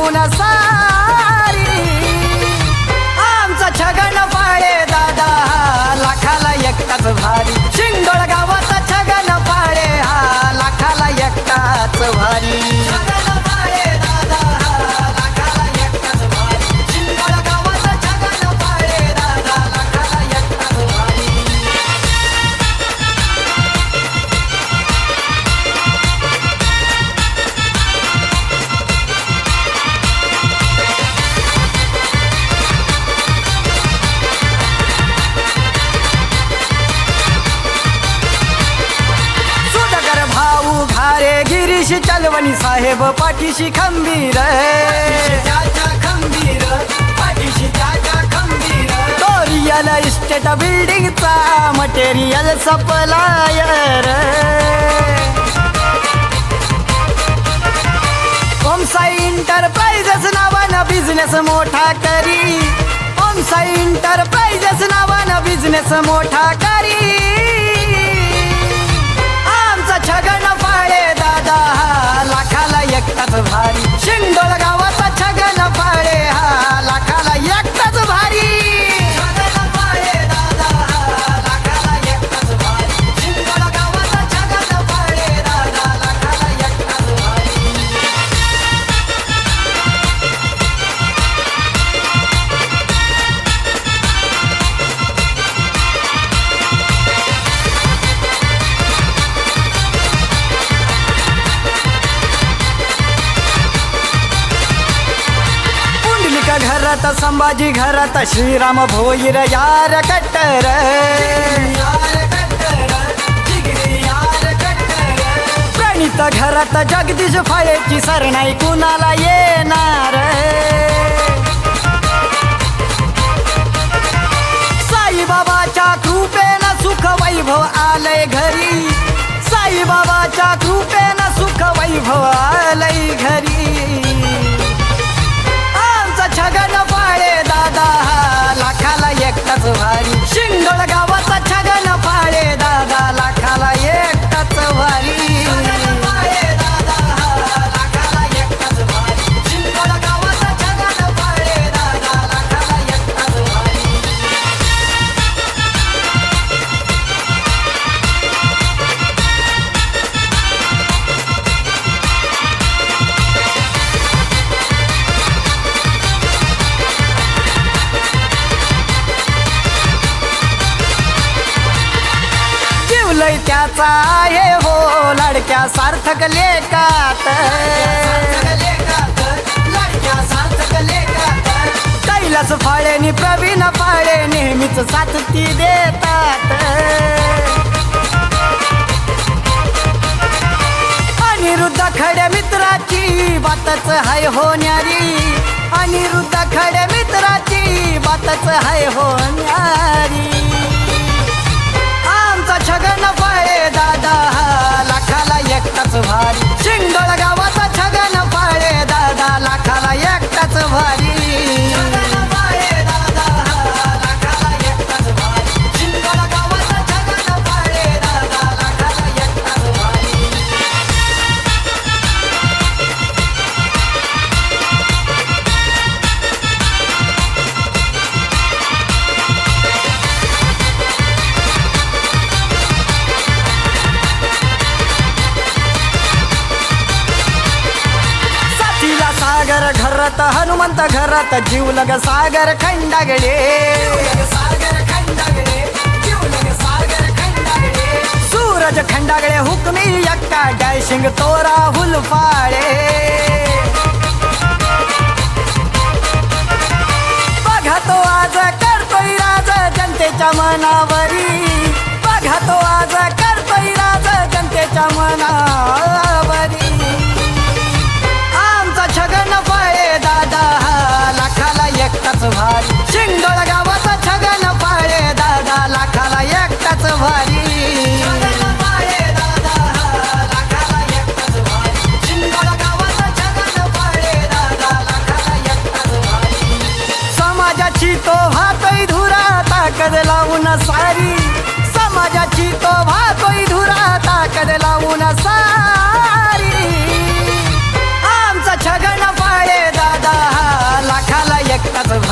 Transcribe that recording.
लावून सारी आमचा छगन पाळे दादा लाखाला एकटाच भारी शिंगोळ गावाचा छगन पाळे हा लाखाला एकटाच भारी गिरीश चलवणी साहेब पाठीशी खंबीर तो रियल इस्टेट बिल्डिंगचा मटेरियल सप्लायर ओमसाई इंटरप्राइजेस नावानं बिझनेस मोठा करी ओमसाई इंटरप्राइजेस नावानं बिझनेस मोठा करी आमचा छगन पाळे दादा लाखाला एकटाच भारी शिंगोळ गावाचा छगन पाळे हा लाखाला एकटाच भारी घरात संभाजी घरात श्रीराम भोईर यार कट्टर प्रणित घरात जगदीश फाळेची सरणाई कुणाला येणार साईबाबाच्या कृपेनं सुख वैभव आलंय घरी साईबाबाच्या कृपेनं सुख वैभव आलंय घरी छगन पाळे दादा लाखाला एकटाच भारी शिंगोळ गावाचा छगन पाळे दादा लाखाला एकटाच भारी त्याचा आहे हो लाडक्या सार्थक लेखात कैलास फाळेनी प्रवीण फाळे नेहमीच साथ ती देतात अनिरुद्ध खड्या मित्राची बातच हाय होणारी अनिरुद्ध खड्या मित्राची बातच हाय होणारी छगन पाळे दादा लाखाला एकटाच भारी शिंगोळ गावाचा छगन पाळे दादा लाखाला एकटाच भारी सागर घरात हनुमंत घरात जीवलग सागर खंडागळे सूरज खंडागळे हुकमी एक्का डॅशिंग तो राहुल फाळे बघा तो आज करतोय राज जनतेच्या मनावरी बघा तो आज करतोय राज जनतेच्या मनावरी छगन पाळे दादा लाखाला एकटाच भारी शिंगोळ गावाचा छगन पाळे दादा लाखाला एकटाच भारी समाजाची तो वाहतोय धुरा ताकद लावून सारी समाजाची तो वाहतोय धुरा ताकद लावून सारी छगन पाळे दादा एकटाच